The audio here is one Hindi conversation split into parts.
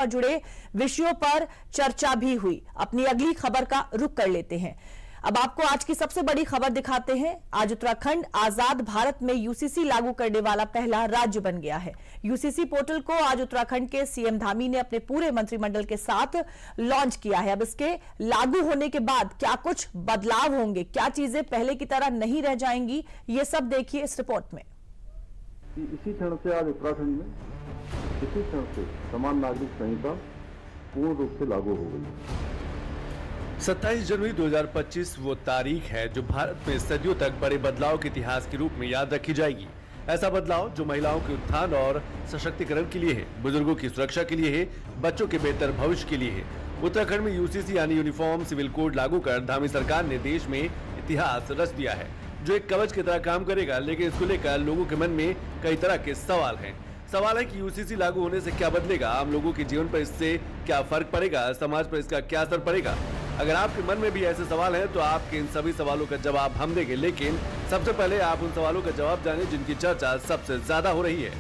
जुड़े विषयों पर चर्चा भी हुई। अपनी अगली खबर का रुख कर लेते हैं। अब आपको आज की सबसे बड़ी खबर दिखाते हैं। आज उत्तराखंड आजाद भारत में यूसीसी लागू करने वाला पहला राज्य बन गया है। यूसीसी पोर्टल को आज उत्तराखंड के सीएम धामी ने अपने पूरे मंत्रिमंडल के साथ लॉन्च किया है। अब इसके लागू होने के बाद क्या कुछ बदलाव होंगे, क्या चीजें पहले की तरह नहीं रह जाएंगी, ये सब देखिए इस रिपोर्ट में। इसी क्षण से आज उत्तराखंड में इसी क्षण से समान नागरिक संहिता पूर्ण रूप से लागू हो गई। 27 जनवरी 2025 वो तारीख है जो भारत में सदियों तक बड़े बदलाव के इतिहास के रूप में याद रखी जाएगी। ऐसा बदलाव जो महिलाओं के उत्थान और सशक्तिकरण के लिए है, बुजुर्गों की सुरक्षा के लिए है, बच्चों के बेहतर भविष्य के लिए है। उत्तराखंड में यूसीसी यानी यूनिफॉर्म सिविल कोड लागू कर धामी सरकार ने देश में इतिहास रच दिया है, जो एक कवच की तरह काम करेगा। लेकिन इसको लेकर लोगों के मन में कई तरह के सवाल हैं। सवाल है कि यूसीसी लागू होने से क्या बदलेगा, आम लोगों के जीवन पर इससे क्या फर्क पड़ेगा, समाज पर इसका क्या असर पड़ेगा। अगर आपके मन में भी ऐसे सवाल हैं तो आपके इन सभी सवालों का जवाब हम देंगे। लेकिन सबसे पहले आप उन सवालों का जवाब जानें जिनकी चर्चा सबसे ज्यादा हो रही है।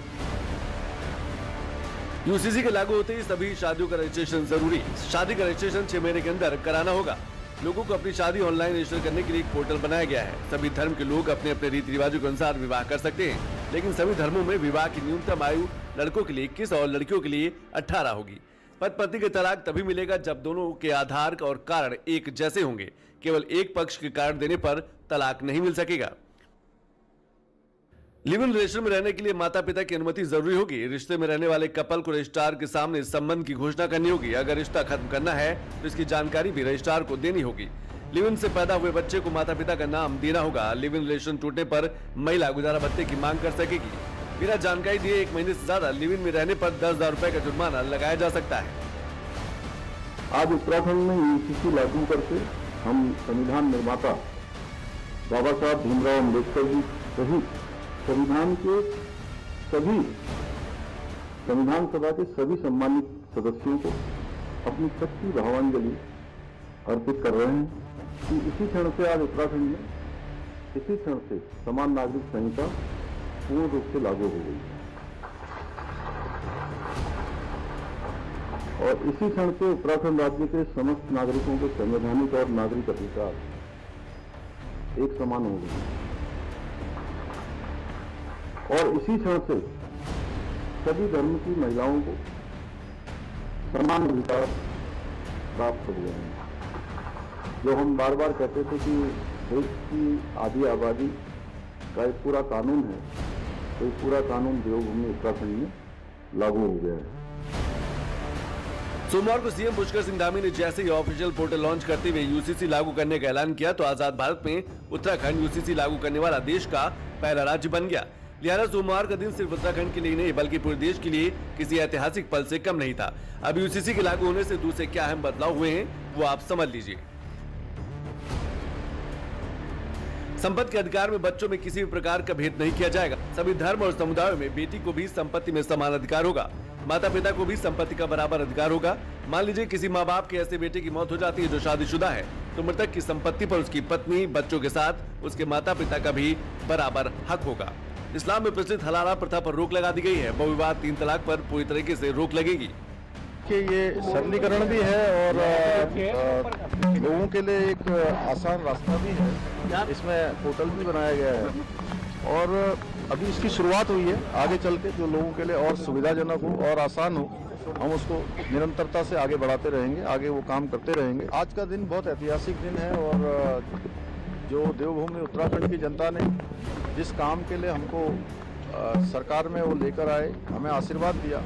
यूसीसी के लागू होते ही सभी शादियों का रजिस्ट्रेशन जरूरी। शादी का रजिस्ट्रेशन 6 महीने के अंदर कराना होगा। लोगों को अपनी शादी ऑनलाइन रजिस्टर करने के लिए एक पोर्टल बनाया गया है। सभी धर्म के लोग अपने अपने रीति रिवाजों के अनुसार विवाह कर सकते हैं, लेकिन सभी धर्मों में विवाह की न्यूनतम आयु लड़कों के लिए 21 और लड़कियों के लिए 18 होगी। पति पत्नी के तलाक तभी मिलेगा जब दोनों के आधार और कारण एक जैसे होंगे। केवल एक पक्ष के कारण देने पर तलाक नहीं मिल सकेगा। लिव इन रिलेशन में रहने के लिए माता पिता की अनुमति जरूरी होगी। रिश्ते में रहने वाले कपल को रजिस्ट्रार के सामने इस संबंध की घोषणा करनी होगी। अगर रिश्ता खत्म करना है तो इसकी जानकारी भी रजिस्ट्रार को देनी होगी। लिव इन से पैदा हुए बच्चे को माता पिता का नाम देना होगा। लिव इन रिलेशन टूटने पर महिला गुजारा भत्ते की मांग कर सकेगी। बिना जानकारी दिए 1 महीने से ज्यादा लिव इन में रहने पर 10,000 रुपए का जुर्माना लगाया जा सकता है। आज उत्तराखंड में यूसीसी लागू करके हम संविधान निर्माता बाबा साहब भीमराव अम्बेडकर जी सहित संविधान सभा के सभी सम्मानित सदस्यों को अपनी सच्ची भावांजलि अर्पित कर रहे हैं कि इसी क्षण से आज उत्तराखंड में इसी क्षण से समान नागरिक संहिता पूर्ण रूप से लागू हो गई और इसी क्षण से उत्तराखंड राज्य के समस्त नागरिकों के संवैधानिक और नागरिक अधिकार एक समान हो गए और इसी क्षण से सभी धर्म की महिलाओं को समान अधिकार प्राप्त हो गए हैं। जो हम बार बार कहते थे कि देश की आधी आबादी का एक पूरा कानून है, तो एक पूरा कानून देवभूमि उत्तराखंड में लागू हो गया है। सोमवार को सीएम पुष्कर सिंह धामी ने जैसे ही ऑफिशियल पोर्टल लॉन्च करते हुए यूसीसी लागू करने का ऐलान किया तो आजाद भारत में उत्तराखंड यूसीसी लागू करने वाला देश का पहला राज्य बन गया। लिहाजा सोमवार का दिन सिर्फ उत्तराखंड के लिए नहीं बल्कि पूरे देश के लिए किसी ऐतिहासिक पल से कम नहीं था। अब यूसीसी के लागू होने से दूसरे क्या अहम बदलाव हुए हैं वो आप समझ लीजिए। संपत्ति के अधिकार में बच्चों में किसी भी प्रकार का भेद नहीं किया जाएगा। सभी धर्म और समुदायों में बेटी को भी संपत्ति में समान अधिकार होगा। माता पिता को भी संपत्ति का बराबर अधिकार होगा। मान लीजिए किसी माँ बाप के ऐसे बेटे की मौत हो जाती है जो शादीशुदा है, तो मृतक की संपत्ति पर उसकी पत्नी, बच्चों के साथ उसके माता पिता का भी बराबर हक होगा। इस्लाम में प्रचलित हलाला प्रथा पर रोक लगा दी गई है। बहुविवाह 3 तलाक पर पूरी तरीके से रोक लगेगी। कि ये सरलीकरण भी है और लोगों के लिए एक आसान रास्ता भी है। इसमें पोर्टल भी बनाया गया है और अभी इसकी शुरुआत हुई है। आगे चल के जो लोगों के लिए और सुविधाजनक हो और आसान हो, हम उसको निरंतरता से आगे बढ़ाते रहेंगे, आगे वो काम करते रहेंगे। आज का दिन बहुत ऐतिहासिक दिन है और जो देवभूमि उत्तराखंड की जनता ने जिस काम के लिए हमको सरकार में वो लेकर आए, हमें आशीर्वाद दिया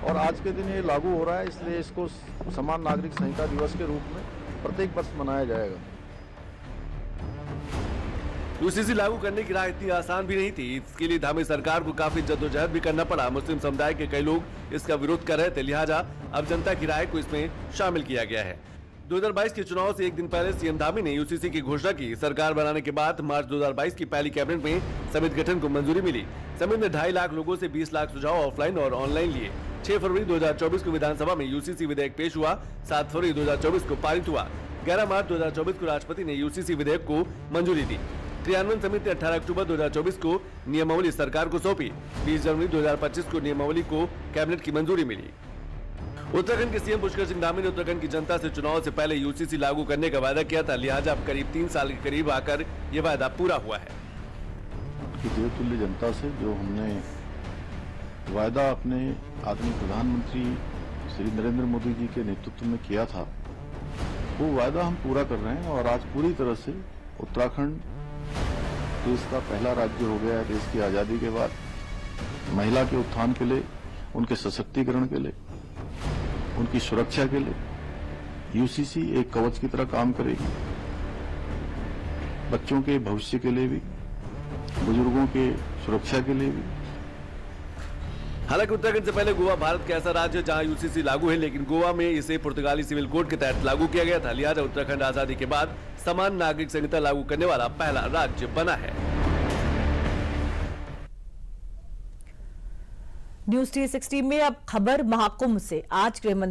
और आज के दिन ये लागू हो रहा है, इसलिए इसको समान नागरिक संहिता दिवस के रूप में प्रत्येक वर्ष मनाया जाएगा। यूसीसी लागू करने की राह इतनी आसान भी नहीं थी। इसके लिए धामी सरकार को काफी जद्दोजहद भी करना पड़ा। मुस्लिम समुदाय के कई लोग इसका विरोध कर रहे थे, लिहाजा अब जनता की राय को इसमें शामिल किया गया है। 2022 के चुनाव से एक दिन पहले सीएम धामी ने यूसीसी की घोषणा की। सरकार बनाने के बाद मार्च 2022 की पहली कैबिनेट में समिति गठन को मंजूरी मिली। समिति ने 2.5 लाख लोगों से 20 लाख सुझाव ऑफलाइन और ऑनलाइन लिए। 6 फरवरी 2024 को विधानसभा में यूसीसी विधेयक पेश हुआ। 7 फरवरी 2024 को पारित हुआ। 11 मार्च 2024 को राष्ट्रपति ने यूसीसी विधेयक को मंजूरी दी। क्रियान्वयन समिति ने 18 अक्टूबर 2024 को नियमावली सरकार को सौंपी। 20 जनवरी 2025 को नियमावली को कैबिनेट की मंजूरी मिली। उत्तराखंड के सीएम पुष्कर सिंह धामी ने उत्तराखंड की जनता से चुनाव से पहले यूसीसी लागू करने का वादा किया था, लिहाजा अब करीब 3 साल के करीब आकर ये वादा पूरा हुआ है। देवतुल्य जनता से जो हमने वायदा अपने आदरणीय प्रधानमंत्री श्री नरेंद्र मोदी जी के नेतृत्व में किया था, वो वायदा हम पूरा कर रहे हैं और आज पूरी तरह से उत्तराखंड देश का पहला राज्य हो गया है। देश की आजादी के बाद महिला के उत्थान के लिए, उनके सशक्तिकरण के लिए, उनकी सुरक्षा के लिए यूसीसी एक कवच की तरह काम करेगी। बच्चों के भविष्य के लिए भी, बुजुर्गों के सुरक्षा के लिए भी। हालांकि उत्तराखंड से पहले गोवा भारत का ऐसा राज्य है जहां यूसीसी लागू है, लेकिन गोवा में इसे पुर्तगाली सिविल कोड के तहत लागू किया गया था। लिहाजा उत्तराखंड आजादी के बाद समान नागरिक संहिता लागू करने वाला पहला राज्य बना है। न्यूज 360 में अब खबर महाकुंभ से। आज गृह मंत्री